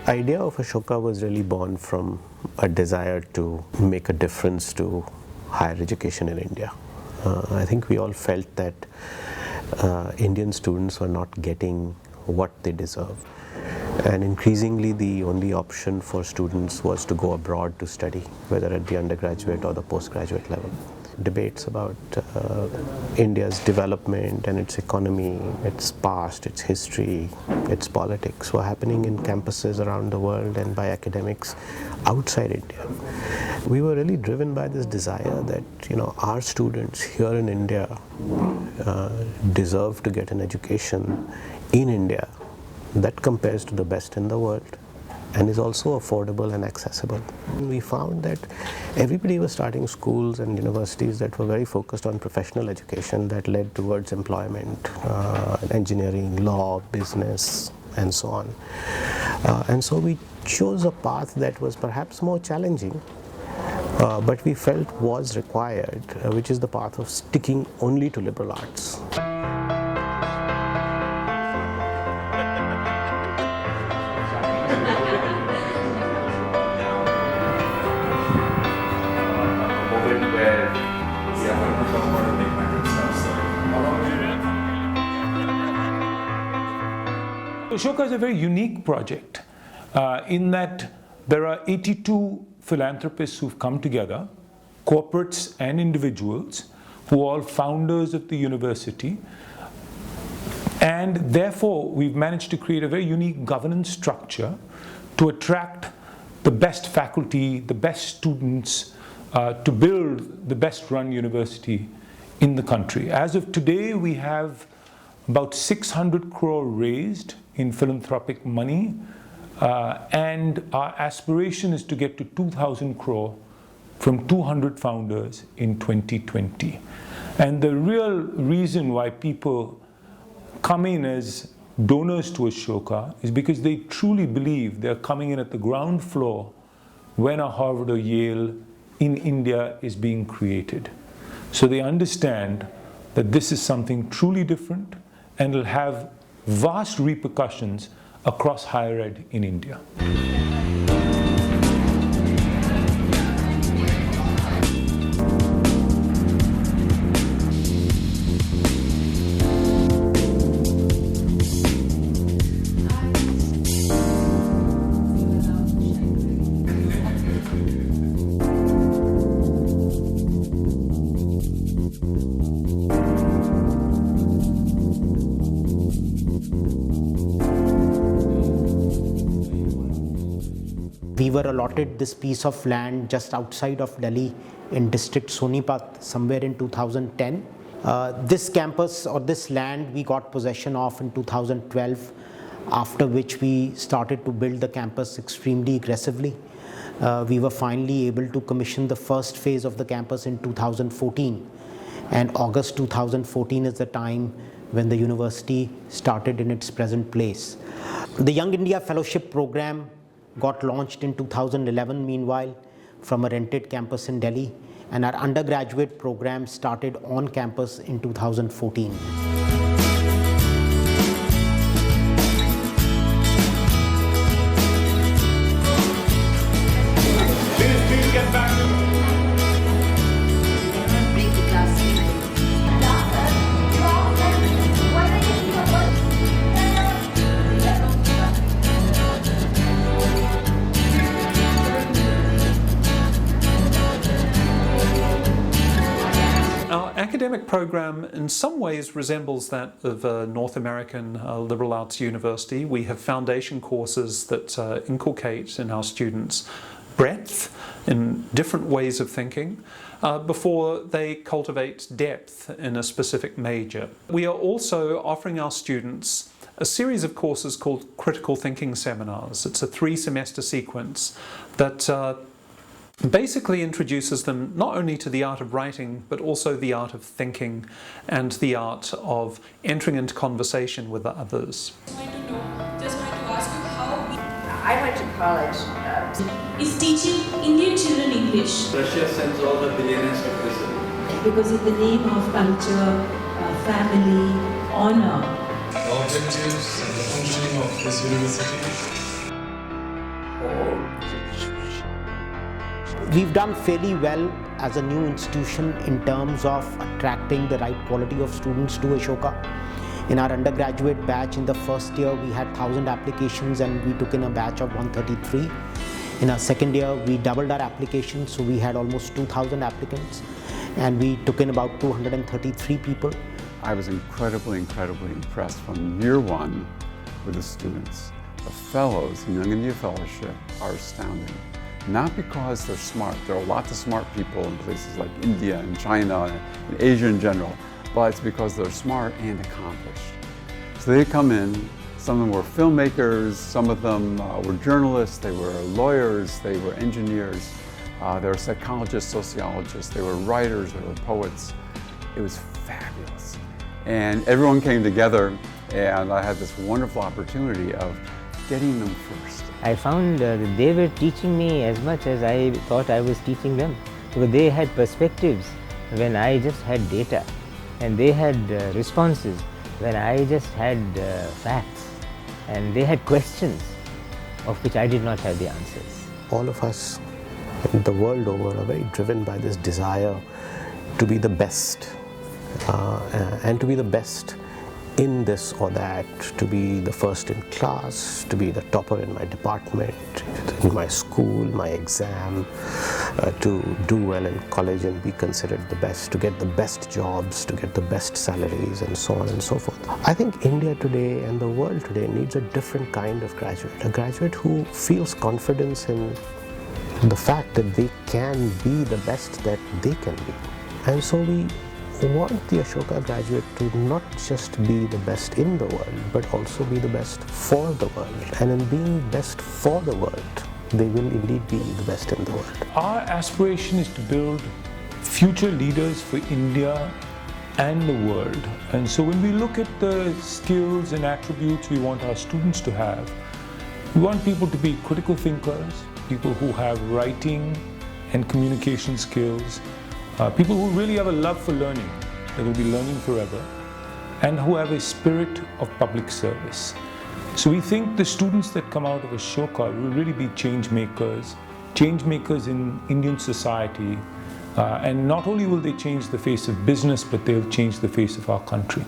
idea of Ashoka was really born from a desire to make a difference to higher education in India. I think we all felt that Indian students were not getting what they deserve. And increasingly the only option for students was to go abroad to study, whether at the undergraduate or the postgraduate level. Debates about India's development and its economy, its past, its history, its politics were happening in campuses around the world and by academics outside India. We were really driven by this desire that our students here in India deserve to get an education in India that compares to the best in the world and is also affordable and accessible. We found that everybody was starting schools and universities that were very focused on professional education that led towards employment, engineering, law, business, and so on. And so we chose a path that was perhaps more challenging, but we felt was required, which is the path of sticking only to liberal arts. Ashoka is a very unique project in that there are 82 philanthropists who've come together, corporates and individuals, who are all founders of the university. And therefore, we've managed to create a very unique governance structure to attract the best faculty, the best students, to build the best run university in the country. As of today, we have about 600 crore raised in philanthropic money, and our aspiration is to get to 2,000 crore from 200 founders in 2020. And the real reason why people come in as donors to Ashoka is because they truly believe they're coming in at the ground floor when a Harvard or Yale in India is being created. So they understand that this is something truly different and will have vast repercussions across higher ed in India. We were allotted this piece of land just outside of Delhi in district Sonepat somewhere in 2010. This campus or this land we got possession of in 2012, after which we started to build the campus extremely aggressively. We were finally able to commission the first phase of the campus in 2014, and August 2014 is the time when the university started in its present place. The Young India Fellowship Program got launched in 2011 meanwhile from a rented campus in Delhi, and our undergraduate program started on campus in 2014. Please get back. Our academic program in some ways resembles that of a North American liberal arts university. We have foundation courses that inculcate in our students breadth in different ways of thinking before they cultivate depth in a specific major. We are also offering our students a series of courses called critical thinking seminars. It's a 3-semester sequence that basically introduces them not only to the art of writing, but also the art of thinking and the art of entering into conversation with others. Just wanted to ask you how I went to college. is teaching Indian children English? Russia sends all the billionaires to prison. Because in the name of culture, family, honor. The objectives and the functioning of this university. We've done fairly well as a new institution in terms of attracting the right quality of students to Ashoka. In our undergraduate batch in the first year, we had 1,000 applications and we took in a batch of 133. In our second year, we doubled our applications, so we had almost 2,000 applicants and we took in about 233 people. I was incredibly impressed from year one with the students. The fellows in Young India Fellowship are astounding. Not because they're smart. There are lots of smart people in places like India and China and Asia in general, but it's because they're smart and accomplished. So they come in, some of them were filmmakers, some of them were journalists, they were lawyers, they were engineers, they were psychologists, sociologists, they were writers, they were poets. It was fabulous. And everyone came together and I had this wonderful opportunity of getting them first. I found that they were teaching me as much as I thought I was teaching them, because they had perspectives when I just had data, and they had responses when I just had facts, and they had questions of which I did not have the answers. All of us the world over are very driven by this desire to be the best and to be the best in this or that, to be the first in class, to be the topper in my department, in my school, my exam, to do well in college and be considered the best, to get the best jobs, to get the best salaries, and so on and so forth. I think India today and the world today needs a different kind of graduate, a graduate who feels confidence in the fact that they can be the best that they can be. And so we want the Ashoka graduate to not just be the best in the world, but also be the best for the world. And in being best for the world, they will indeed be the best in the world. Our aspiration is to build future leaders for India and the world. And so when we look at the skills and attributes we want our students to have, we want people to be critical thinkers, people who have writing and communication skills, people who really have a love for learning, they will be learning forever, and who have a spirit of public service. So we think the students that come out of Ashoka will really be change makers in Indian society, and not only will they change the face of business, but they'll change the face of our country.